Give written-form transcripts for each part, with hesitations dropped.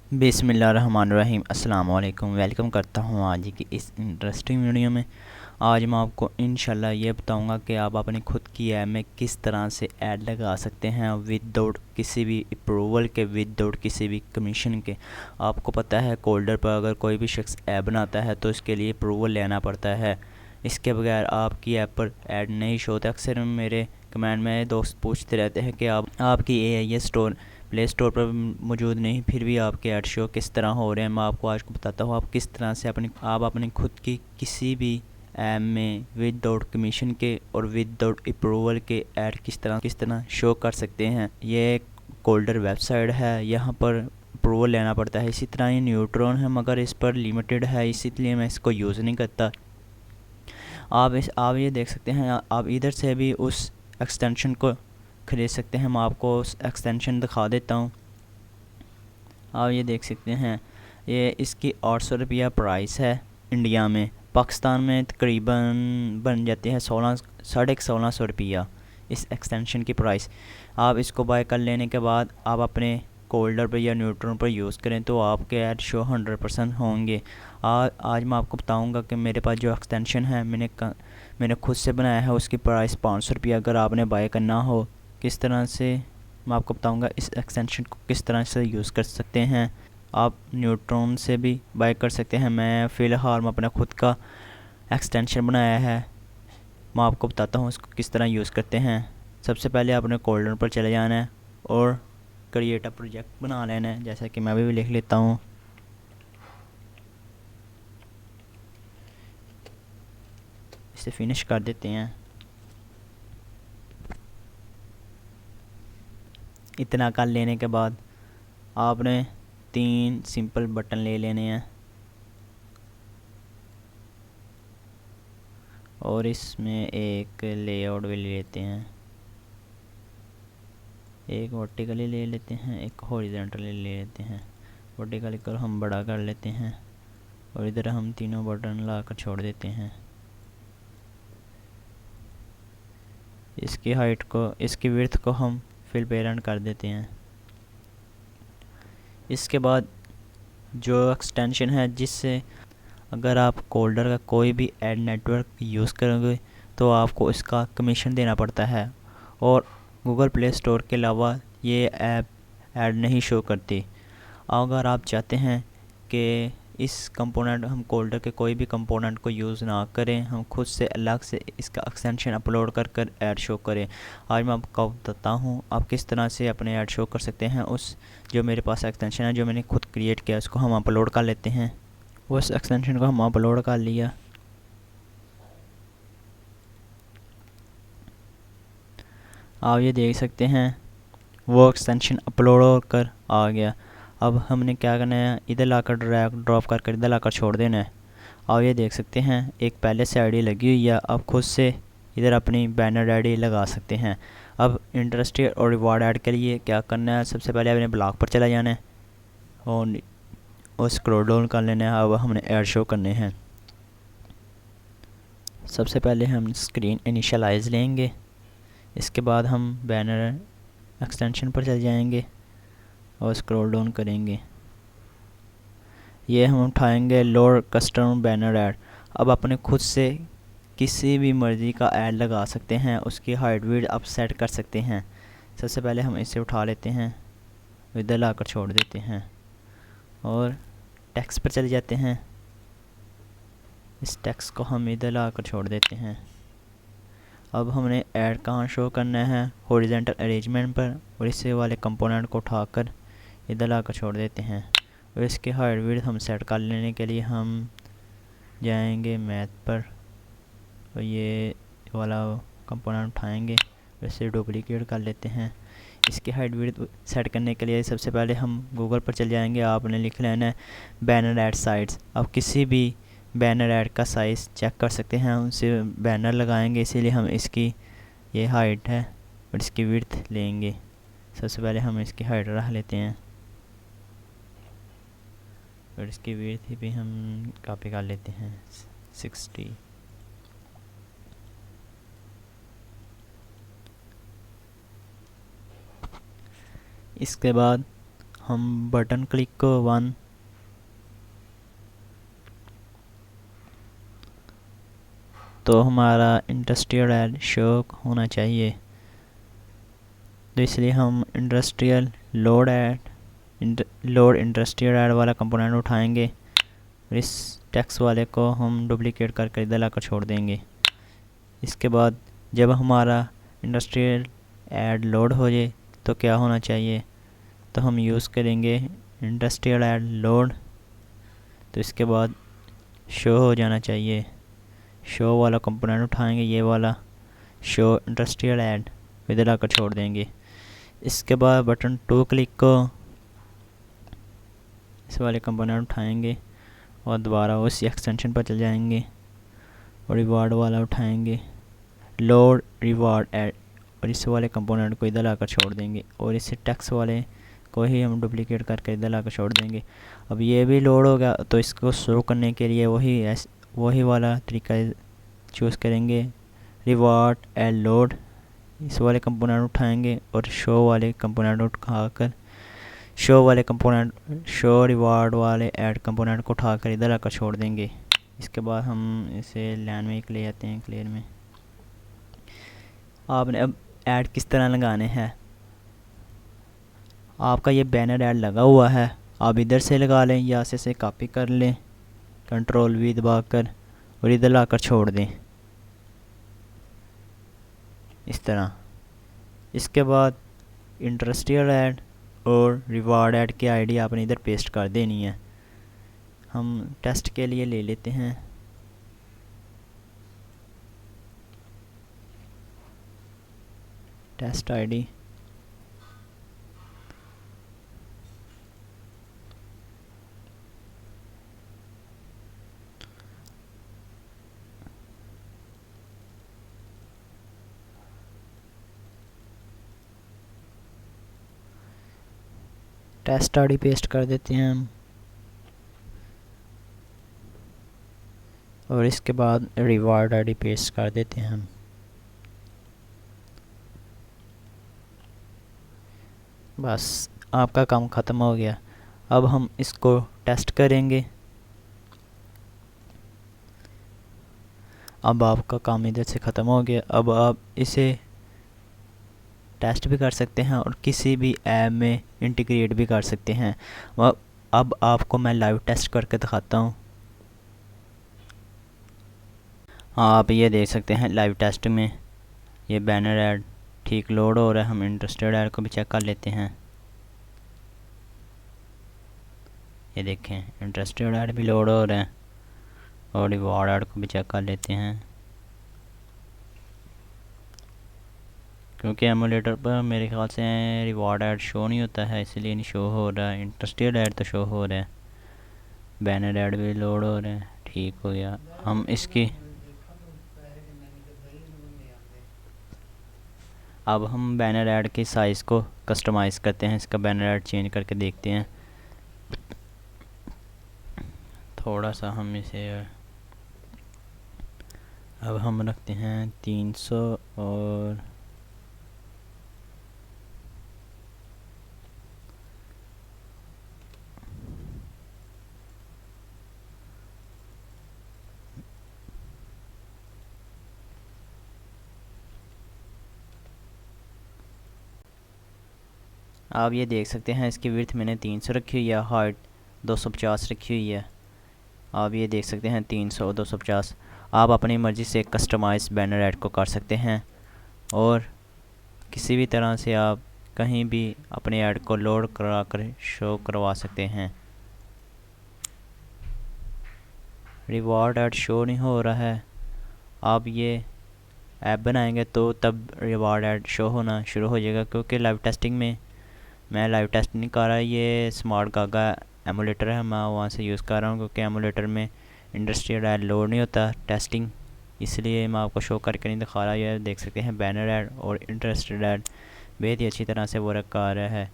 बिस्मिल्लाहिर्रहमानिर्रहीम। अस्सलाम वालेकुम। वेलकम करता हूँ आज की इस इंटरेस्टिंग वीडियो में। आज मैं आपको इंशाल्लाह ये बताऊँगा कि आप अपनी खुद की ऐप में किस तरह से ऐड लगा सकते हैं विदाउट किसी भी अप्रूवल के, विदाउट किसी भी कमीशन के। आपको पता है कोल्डर पर अगर कोई भी शख्स ऐप बनाता है तो इसके लिए अप्रूवल लेना पड़ता है। इसके बगैर आपकी ऐप पर ऐड नहीं शो होते। अक्सर मेरे कमेंट में दोस्त पूछते रहते हैं कि आप आपकी AI स्टोर प्ले स्टोर पर मौजूद नहीं, फिर भी आपके ऐड शो किस तरह हो रहे हैं। मैं आपको आज को बताता हूँ आप किस तरह से अपनी खुद की किसी भी ऐप में विदाउट कमीशन के और विदाउट अप्रूवल के ऐड किस तरह शो कर सकते हैं। ये एक कोल्डर वेबसाइट है, यहाँ पर अप्रूवल लेना पड़ता है। इसी तरह ये न्यूट्रॉन है मगर इस पर लिमिटेड है, इसीलिए मैं इसको यूज़ नहीं करता। आप ये देख सकते हैं, आप इधर से भी उस एक्सटेंशन को खरीद सकते हैं। मैं आपको उस एक्सटेंशन दिखा देता हूँ। आप ये देख सकते हैं, ये इसकी 800 रुपया प्राइस है इंडिया में। पाकिस्तान में तकरीबन बन जाती है 1600 रुपया इस एक्सटेंशन की प्राइस। आप इसको बाय कर लेने के बाद आप अपने कोल्डर पर या न्यूट्रॉन पर यूज़ करें तो आपके ऐड शो 100% होंगे। आज मैं आपको बताऊंगा कि मेरे पास जो एक्सटेंशन है मैंने खुद से बनाया है, उसकी प्राइस 500 रुपया। अगर आपने बाय करना हो किस तरह से, मैं आपको बताऊंगा इस एक्सटेंशन को किस तरह से यूज़ कर सकते हैं। आप न्यूट्रॉन से भी बाय कर सकते हैं। मैं फ़िलहाल मैं अपना खुद का एक्सटेंशन बनाया है, मैं आपको बताता हूँ इसको किस तरह यूज़ करते हैं। सबसे पहले आपने कोल्डर पर चले जाना है और क्रिएट अ प्रोजेक्ट बना लेना है, जैसा कि मैं भी लिख लेता हूँ। इसे फिनिश कर देते हैं। इतना कर लेने के बाद आपने 3 सिंपल बटन ले लेने हैं और इसमें एक लेआउट भी ले लेते हैं। एक वर्टिकली ले लेते हैं, एक हॉरिजॉन्टली ले लेते हैं। वर्टिकली को हम बड़ा कर लेते हैं और इधर हम तीनों बटन लाकर छोड़ देते हैं। इसकी हाइट को, इसकी विड्थ को हम फिल पेरेंट कर देते हैं। इसके बाद जो एक्सटेंशन है, जिससे अगर आप कोल्डर का कोई भी ऐड नेटवर्क यूज़ करोगे तो आपको इसका कमीशन देना पड़ता है और गूगल प्ले स्टोर के अलावा ये ऐप ऐड नहीं शो करती। अगर आप चाहते हैं कि इस कंपोनेंट, हम कोल्डर के कोई भी कंपोनेंट को यूज़ ना करें, हम खुद से अलग से इसका एक्सटेंशन अपलोड कर ऐड शो करें, आज मैं आपको बताता हूँ आप किस तरह से अपने ऐड शो कर सकते हैं। उस जो मेरे पास एक्सटेंशन है जो मैंने खुद क्रिएट किया, उसको हम अपलोड कर लेते हैं। उस एक्सटेंशन को हम अपलोड कर लिया। आप ये देख सकते हैं वो एक्सटेंशन अपलोड होकर आ गया। अब हमने क्या करना है, इधर लाकर ड्रैग ड्रॉप कर इधर लाकर छोड़ देना है। आप ये देख सकते हैं एक पहले से आईडी लगी हुई है। आप खुद से इधर अपनी बैनर आईडी लगा सकते हैं। अब इंटरेस्टेड और रिवार्ड ऐड के लिए क्या करना है, सबसे पहले अपने ब्लॉग पर चला जाना है और स्क्रॉल डाउन कर लेना है। अब हमने ऐड शो करने हैं। सबसे पहले हम स्क्रीन इनिशियलाइज लेंगे, इसके बाद हम बैनर एक्सटेंशन पर चले जाएंगे और स्क्रॉल डाउन करेंगे। ये हम उठाएंगे लोड कस्टम बैनर ऐड। अब अपने खुद से किसी भी मर्ज़ी का ऐड लगा सकते हैं, उसकी हाइट विड्थ आप सेट कर सकते हैं। सबसे पहले हम इसे उठा लेते हैं, इधर लाकर छोड़ देते हैं और टेक्स्ट पर चले जाते हैं। इस टेक्स्ट को हम इधर लाकर छोड़ देते हैं। अब हमने ऐड कहाँ शो करना है, हॉरिजॉन्टल अरेंजमेंट पर, और इसे वाले कंपोनेंट को उठाकर इधर लाकर छोड़ देते हैं। और इसके हाइट विड्थ हम सेट कर लेने के लिए हम जाएंगे मैथ पर और ये वाला कंपोनेंट उठाएंगे और इसे डुप्लीकेट कर लेते हैं। इसकी हाइट विड्थ सेट करने के लिए सबसे पहले हम गूगल पर चल जाएंगे। आपने लिख लेना है बैनर ऐड साइज़। आप किसी भी बैनर ऐड का साइज़ चेक कर सकते हैं, उनसे बैनर लगाएंगे, इसीलिए हम इसकी ये हाइट है और इसकी विड्थ लेंगे। सबसे पहले हम इसकी हाइट रख लेते हैं और इसकी विड्थ भी हम कॉपी कर लेते हैं 60। इसके बाद हम बटन क्लिक को 1, तो हमारा इंडस्ट्रियल ऐड शो होना चाहिए। तो इसलिए हम इंडस्ट्रियल लोड इंडस्ट्रियल ऐड वाला कंपोनेंट उठाएंगे और इस टेक्स्ट वाले को हम डुप्लीकेट करके इधर लाकर छोड़ देंगे। इसके बाद जब हमारा इंडस्ट्रियल ऐड लोड हो जाए तो क्या होना चाहिए, तो हम यूज़ करेंगे इंडस्ट्रियल ऐड लोड। तो इसके बाद शो हो जाना चाहिए, शो वाला कंपोनेंट उठाएंगे, ये वाला शो इंडस्ट्रियल ऐड इधर आकर छोड़ देंगे। इसके बाद बटन 2 क्लिक को इस वाले कंपोनेंट उठाएंगे और दोबारा उसी एक्सटेंशन पर चल जाएंगे और रिवार्ड वाला उठाएंगे, लोड रिवार्ड ऐड, और इस वाले कंपोनेंट को इधर लाकर छोड़ देंगे और इसे टेक्स्ट वाले को ही हम डुप्लीकेट करके इधर लाकर छोड़ देंगे। अब ये भी लोड हो गया, तो इसको शो करने के लिए वही वाला तरीका चूज़ करेंगे, रिवार्ड ऐड लोड। इस वाले कंपोनेंट उठाएंगे और शो वाले कंपोनेंट उठाकर शो रिवार्ड वाले ऐड कंपोनेंट को उठाकर इधर आकर छोड़ देंगे। इसके बाद हम इसे लाइन में ले आते हैं, क्लियर में। आपने अब ऐड किस तरह लगाने हैं, आपका ये बैनर ऐड लगा हुआ है, आप इधर से लगा लें या से कॉपी कर लें कंट्रोल V दबाकर और इधर लाकर छोड़ दें इस तरह। इसके बाद इंडस्ट्रियल ऐड और रिवार्ड ऐड की आईडी आपने इधर पेस्ट कर देनी है। हम टेस्ट के लिए ले लेते हैं, test ID. Test ID paste कर देते हैं हम और इसके बाद रिवार्ड आईडी पेस्ट कर देते हैं हम। बस आपका काम ख़त्म हो गया। अब हम इसको टेस्ट करेंगे। अब आपका काम इधर से ख़त्म हो गया। अब आप इसे टेस्ट भी कर सकते हैं और किसी भी ऐप में इंटीग्रेट भी कर सकते हैं। अब आपको मैं लाइव टेस्ट करके दिखाता हूँ। आप ये देख सकते हैं लाइव टेस्ट में ये बैनर ऐड ठीक लोड हो रहा है। हम इंटरेस्टेड ऐड को भी चेक कर लेते हैं। ये देखें इंटरेस्टेड ऐड भी लोड हो रहे हैं और रिवॉर्ड ऐड को भी चेक कर लेते हैं। क्योंकि एमुलेटर पर मेरे ख्याल से रिवॉर्ड ऐड शो नहीं होता है, इसलिए नहीं शो हो रहा है। इंटरेस्टेड ऐड तो शो हो रहा है, बैनर ऐड भी लोड हो रहे हैं। ठीक हो गया। हम इसकी अब हम बैनर ऐड के साइज़ को कस्टमाइज़ करते हैं। इसका बैनर ऐड चेंज करके देखते हैं। थोड़ा सा हम इसे अब हम रखते हैं 300 और आप ये देख सकते हैं इसकी विड्थ मैंने 300 रखी हुई है, हाइट 250 रखी हुई है। आप ये देख सकते हैं 300 और 250। आप अपनी मर्ज़ी से कस्टमाइज़ बैनर ऐड को कर सकते हैं और किसी भी तरह से आप कहीं भी अपने ऐड को लोड करा कर शो करवा सकते हैं। रिवॉर्ड ऐड शो नहीं हो रहा है। आप ये ऐप बनाएंगे तो तब रिवॉर्ड ऐड शो होना शुरू हो जाएगा। क्योंकि लाइव टेस्टिंग में मैं लाइव टेस्ट नहीं कर रहा, ये स्मार्ट गागा एमुलेटर है, मैं वहाँ से यूज़ कर रहा हूँ। क्योंकि एमुलेटर में इंडस्ट्रियल ऐड लोड नहीं होता टेस्टिंग, इसलिए मैं आपको शो करके नहीं दिखा रहा। ये देख सकते हैं बैनर ऐड और इंटरेस्टेड ऐड बेहद ही अच्छी तरह से वर्क कर रहा है।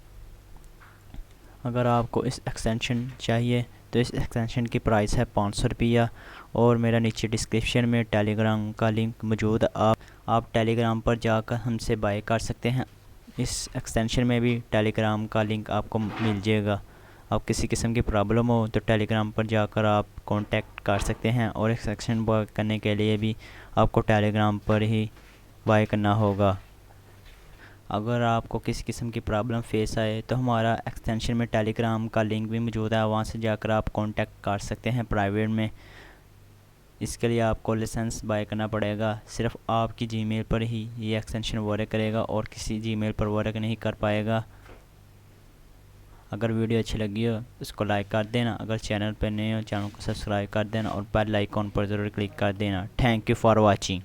अगर आपको इस एक्सटेंशन चाहिए तो इस एक्सटेंशन की प्राइस है 500 रुपया और मेरा नीचे डिस्क्रिप्शन में टेलीग्राम का लिंक मौजूद है। आप टेलीग्राम पर जाकर हमसे बाय कर सकते हैं। इस एक्सटेंशन में भी टेलीग्राम का लिंक आपको मिल जाएगा। आप किसी किस्म की प्रॉब्लम हो तो टेलीग्राम पर जाकर आप कांटेक्ट कर सकते हैं, और एक्सटेंशन बाय करने के लिए भी आपको टेलीग्राम पर ही बाय करना होगा। अगर आपको किसी किस्म की प्रॉब्लम फेस आए तो हमारा एक्सटेंशन में टेलीग्राम का लिंक भी मौजूद है, वहाँ से जाकर आप कांटेक्ट कर सकते हैं प्राइवेट में। इसके लिए आपको लाइसेंस बाय करना पड़ेगा। सिर्फ आपकी जीमेल पर ही ये एक्सटेंशन वर्क करेगा और किसी जीमेल पर वर्क नहीं कर पाएगा। अगर वीडियो अच्छी लगी हो इसको लाइक कर देना। अगर चैनल पर नए हो चैनल को सब्सक्राइब कर देना और बेल आइकॉन पर ज़रूर क्लिक कर देना। Thank you for watching.